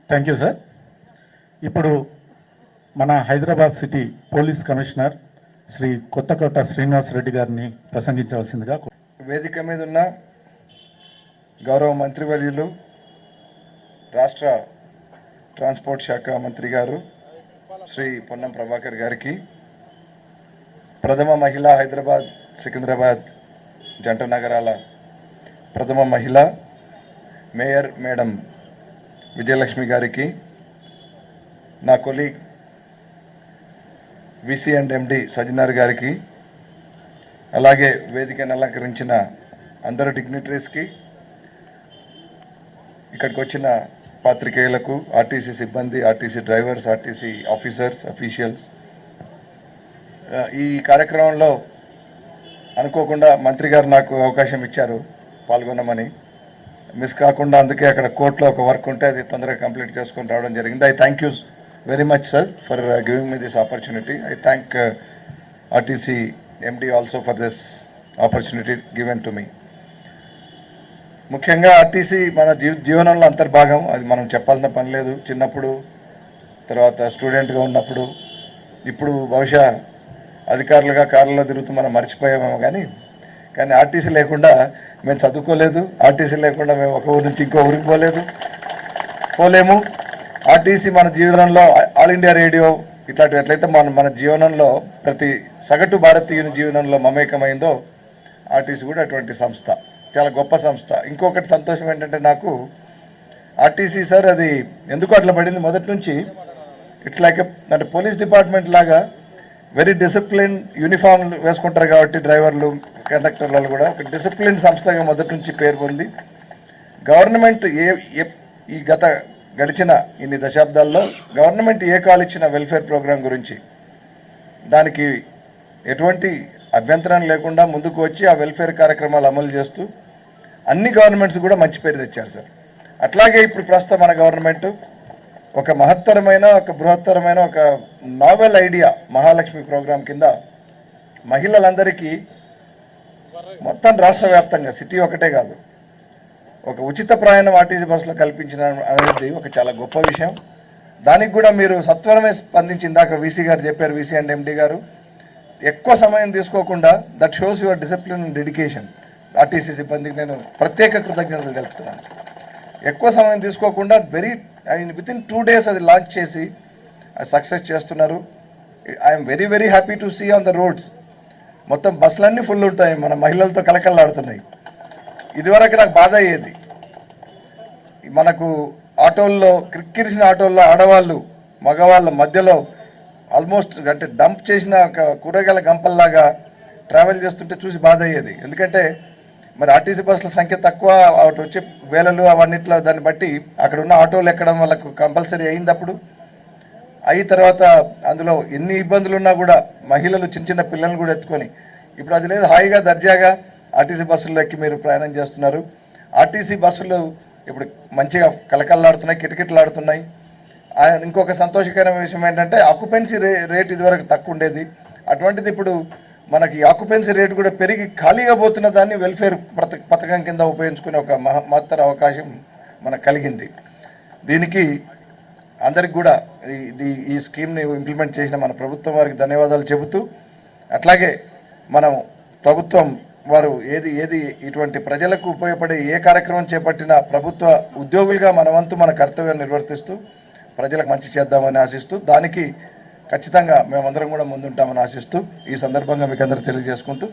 Thank you sir. ఇప్పుడు మన Hyderabad city police commissioner Shri Kothakota Srinivas Reddy గారిని ప్రసంగించవలసిందిగా వేదిక మీద ఉన్న గౌరవ మంత్రివర్యులు, రాష్ట్ర ట్రాన్స్పోర్ట్ శాఖ మంత్రి గారు శ్రీ పొన్నం ప్రభాకర్ గారికి, ప్రథమ మహిళ హైదరాబాద్ సికింద్రాబాద్ జంట నగరాల ప్రథమ మహిళ మేయర్ మేడం విజయలక్ష్మి గారికి, నా colleague VC and MD Sajjanar గారికి, అలాగే వేదికను అలంకరించిన అందరు డిగ్నిటరీస్కి, ఇక్కడికి వచ్చిన పాత్రికేయులకు, ఆర్టీసీ సిబ్బంది, RTC drivers, RTC officers, officials. ఈ కార్యక్రమంలో అనుకోకుండా మంత్రి గారు నాకు అవకాశం ఇచ్చారు పాల్గొనమని. మిస్ కాకుండా అందుకే అక్కడ కోర్టులో ఒక వర్క్ ఉంటే అది తొందరగా కంప్లీట్ చేసుకొని రావడం జరిగింది. I thank you very much sir for giving me this opportunity. I thank RTC MD also for this opportunity given to me. ముఖ్యంగా ఆర్టీసీ మన జీవనంలో అంతర్భాగం, అది మనం చెప్పాల్సిన పని లేదు. చిన్నప్పుడు, తర్వాత స్టూడెంట్గా ఉన్నప్పుడు, ఇప్పుడు బహుశా అధికారులుగా కార్లలో తిరుగుతూ మనం మర్చిపోయామేమో. కానీ ఆర్టీసీ లేకుండా మేము చదువుకోలేదు, ఆర్టీసీ లేకుండా మేము ఒక ఊరి నుంచి ఇంకో ఊరికి పోలేము. ఆర్టీసీ మన జీవనంలో, ఆల్ ఇండియా రేడియో ఇట్లాంటివి ఎట్లయితే మన జీవనంలో ప్రతి సగటు భారతీయుని జీవనంలో మమేకమైందో ఆర్టీసీ కూడా అటువంటి సంస్థ, చాలా గొప్ప సంస్థ. ఇంకొకటి సంతోషం ఏంటంటే నాకు ఆర్టీసీ సార్ అది ఎందుకు అట్లా పడింది మొదటి నుంచి, ఇట్స్ లైక్ అంటే పోలీస్ డిపార్ట్మెంట్ లాగా వెరీ డిసిప్లిన్, యూనిఫామ్ వేసుకుంటారు కాబట్టి డ్రైవర్లు, కండక్టర్లు కూడా ఒక డిసిప్లిన్ సంస్థగా మొదటి నుంచి పేరు పొంది, గవర్నమెంట్ ఈ గడిచిన ఇన్ని దశాబ్దాల్లో గవర్నమెంట్ ఏ కాల్ ఇచ్చిన వెల్ఫేర్ ప్రోగ్రాం గురించి దానికి ఎటువంటి అభ్యంతరం లేకుండా ముందుకు వచ్చి ఆ వెల్ఫేర్ కార్యక్రమాలు అమలు చేస్తూ అన్ని గవర్నమెంట్స్ కూడా మంచి పేరు తెచ్చారు సార్. అట్లాగే ఇప్పుడు ప్రస్తుతం మన గవర్నమెంట్ ఒక మహత్తరమైన, ఒక బృహత్తరమైన, ఒక నావెల్ ఐడియా మహాలక్ష్మి ప్రోగ్రాం కింద మహిళలందరికీ మొత్తం రాష్ట్ర వ్యాప్తంగా, సిటీ ఒకటే కాదు, ఒక ఉచిత ప్రయాణం ఆర్టీసీ బస్సులో కల్పించిన అనేది ఒక చాలా గొప్ప విషయం. దానికి కూడా మీరు సత్వరమే స్పందించి, ఇందాక వీసీ గారు చెప్పారు, వీసీ అండ్ ఎండి గారు, ఎక్కువ సమయం తీసుకోకుండా, that shows your discipline and dedication. RTC సిబ్బందికి నేను ప్రత్యేక కృతజ్ఞతలు తెలుపుతున్నాను. ఎక్కువ సమయం తీసుకోకుండా విత్ ఇన్ 2 days అది లాంచ్ చేసి సక్సెస్ చేస్తున్నారు. I'm very very happy to see on the roads. మొత్తం బస్సులన్నీ ఫుల్ ఉంటాయి, మన మహిళలతో కలకల్లాడుతున్నాయి. ఇదివరకు నాకు బాధ అయ్యేది, మనకు ఆటోల్లో, క్రిక్కిరిసిన ఆటోల్లో ఆడవాళ్ళు మగవాళ్ళ మధ్యలో ఆల్మోస్ట్ అంటే డంప్ చేసిన ఒక కూరగాయల గంపల్లాగా ట్రావెల్ చేస్తుంటే చూసి బాధ అయ్యేది. ఎందుకంటే మరి ఆర్టీసీ బస్సుల సంఖ్య తక్కువ, అటు వచ్చే వేలలు అవన్నిట్లో దాన్ని బట్టి అక్కడ ఉన్న ఆటోలు ఎక్కడం వాళ్ళకు కంపల్సరీ అయింది. అప్పుడు అయిన తర్వాత అందులో ఎన్ని ఇబ్బందులు ఉన్నా కూడా మహిళలు చిన్న చిన్న పిల్లల్ని కూడా ఎత్తుకొని, ఇప్పుడు అది లేదు, హాయిగా దర్జాగా ఆర్టీసీ బస్సుల్లో ఎక్కి మీరు ప్రయాణం చేస్తున్నారు. ఆర్టీసీ బస్సులు ఇప్పుడు మంచిగా కలకల్లాడుతున్నాయి, కిటకిటలాడుతున్నాయి. ఇంకొక సంతోషకరమైన విషయం ఏంటంటే ఆక్యుపెన్సీ రేట్ ఇదివరకు తక్కువ ఉండేది, అటువంటిది ఇప్పుడు మనకి ఆక్యుపెన్సీ రేట్ కూడా పెరిగి ఖాళీగా పోతున్న దాన్ని వెల్ఫేర్ పథకం కింద ఉపయోగించుకునే ఒక మహత్తర అవకాశం మనకు కలిగింది. దీనికి అందరికి కూడా ఈ స్కీమ్ని ఇంప్లిమెంట్ చేసిన మన ప్రభుత్వం వారికి ధన్యవాదాలు చెబుతూ, అట్లాగే మనం ప్రభుత్వం వారు ఏది ఇటువంటి ప్రజలకు ఉపయోగపడే ఏ కార్యక్రమం చేపట్టినా ప్రభుత్వ ఉద్యోగులుగా మన వంతు మన కర్తవ్యాన్ని నిర్వర్తిస్తూ ప్రజలకు మంచి చేద్దామని ఆశిస్తూ, దానికి ఖచ్చితంగా మేమందరం కూడా ముందుంటామని ఆశిస్తూ ఈ సందర్భంగా మీకు అందరూ తెలియజేసుకుంటూ